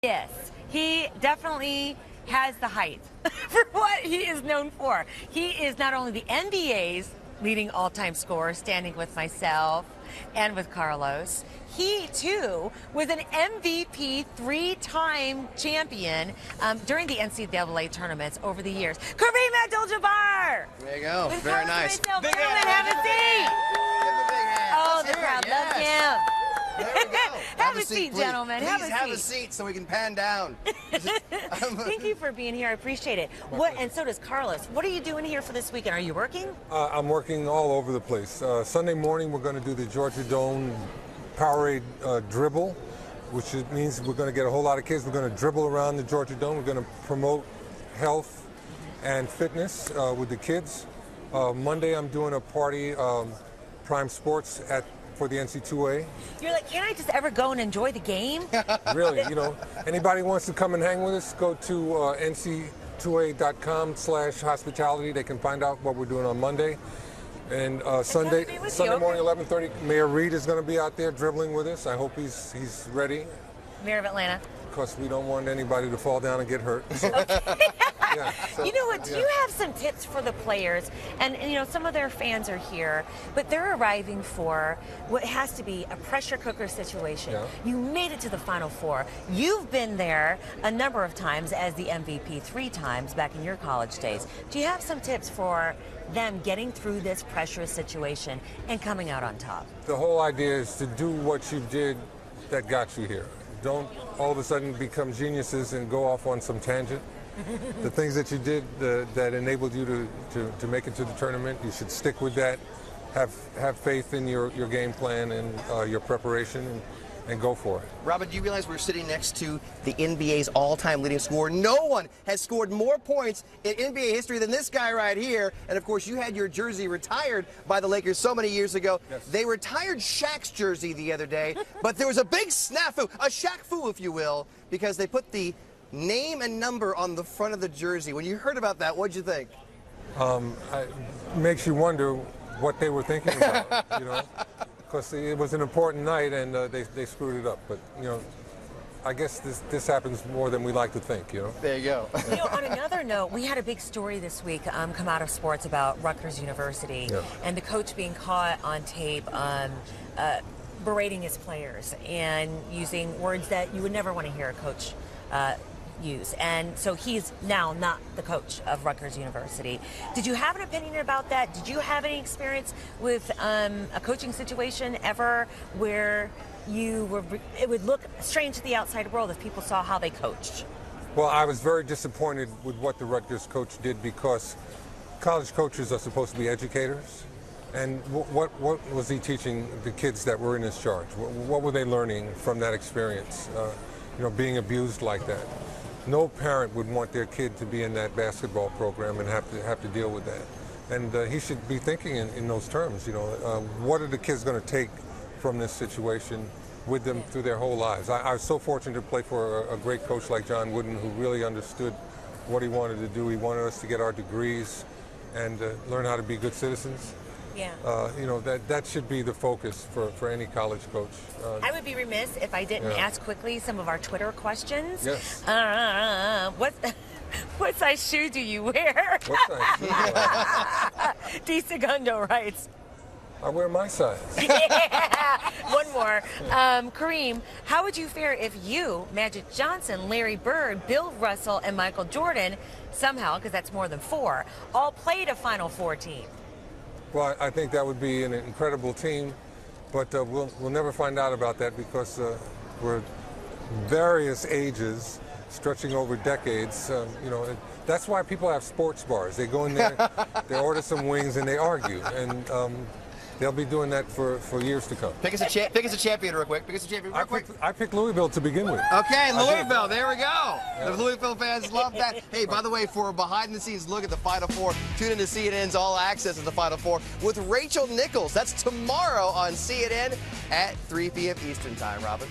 Yes, he definitely has the height for what he is known for. He is not only the NBA's leading all-time scorer, standing with myself and with Carlos. He, too, was an MVP three-time champion during the NCAA tournaments over the years. Kareem Abdul-Jabbar! There you go. With Very Carlos nice. Gentlemen, have a seat! Give him a big hand. Oh, Let's the hear crowd it. loves Yes. him. There we go. Have a seat, please. gentlemen. Please have a seat so we can pan down. Thank you for being here. I appreciate it. And so does Carlos. What are you doing here for this weekend? Are you working? I'm working all over the place. Sunday morning, we're going to do the Georgia Dome Powerade dribble, which means we're going to get a whole lot of kids. We're going to dribble around the Georgia Dome. We're going to promote health and fitness with the kids. Monday, I'm doing a party, Prime Sports for the NC2A. You're like, can't I just ever go and enjoy the game? Really, anybody wants to come and hang with us, go to nc2a.com/hospitality. They can find out what we're doing on Monday. And Sunday morning, 11:30, Mayor Reed is going to be out there dribbling with us. I hope he's ready. Mayor of Atlanta. Because we don't want anybody to fall down and get hurt. So, yeah, so, you know what? Do you have some tips for the players? And some of their fans are here, but they're arriving for what has to be a pressure cooker situation. Yeah. You made it to the Final Four. You've been there a number of times as the MVP 3 times back in your college days. Do you have some tips for them getting through this pressurous situation and coming out on top? The whole idea is to do what you did that got you here. Don't all of a sudden become geniuses and go off on some tangent. The things that you did that enabled you to make it to the tournament, you should stick with that. Have faith in your game plan and your preparation and go for it. Robin, do you realize we're sitting next to the NBA's all-time leading scorer? No one has scored more points in NBA history than this guy right here. And, of course, you had your jersey retired by the Lakers so many years ago. Yes. They retired Shaq's jersey the other day, but there was a big snafu, a Shaq-fu, if you will, because they put the name and number on the front of the jersey. When you heard about that, what'd you think? It makes you wonder what they were thinking about, because it was an important night and they screwed it up. But I guess this happens more than we like to think. There you go. On another note, we had a big story this week come out of sports about Rutgers University and the coach being caught on tape berating his players and using words that you would never want to hear a coach use. And so he's now not the coach of Rutgers University. Did you have an opinion about that? Did you have any experience with a coaching situation ever where it would look strange to the outside world if people saw how they coached? Well, I was very disappointed with what the Rutgers coach did because college coaches are supposed to be educators. And what was he teaching the kids that were in his charge? What were they learning from that experience, being abused like that? No parent would want their kid to be in that basketball program and have to deal with that. And he should be thinking in those terms. What are the kids going to take from this situation with them through their whole lives? I was so fortunate to play for a great coach like John Wooden, who really understood what he wanted to do. He wanted us to get our degrees and learn how to be good citizens. Yeah. That should be the focus for any college coach. I would be remiss if I didn't ask quickly some of our Twitter questions. Yes. What size shoe do you wear? What size shoe do I wear? D. Segundo writes. I wear my size. Yeah. One more. Kareem, how would you fare if you, Magic Johnson, Larry Bird, Bill Russell, and Michael Jordan somehow, because that's more than 4, all played a Final Four team? Well, I think that would be an incredible team, but we'll never find out about that because we're various ages, stretching over decades. That's why people have sports bars. They go in there, they order some wings, and they argue. And they'll be doing that for years to come. Pick us a champion real quick. Pick us a champion real quick. I picked Louisville to begin with. Okay, Louisville. There we go. Yeah. The Louisville fans love that. Hey, by the way, for a behind-the-scenes look at the Final Four, tune in to CNN's All Access at the Final Four with Rachel Nichols. That's tomorrow on CNN at 3 p.m. Eastern Time, Robin.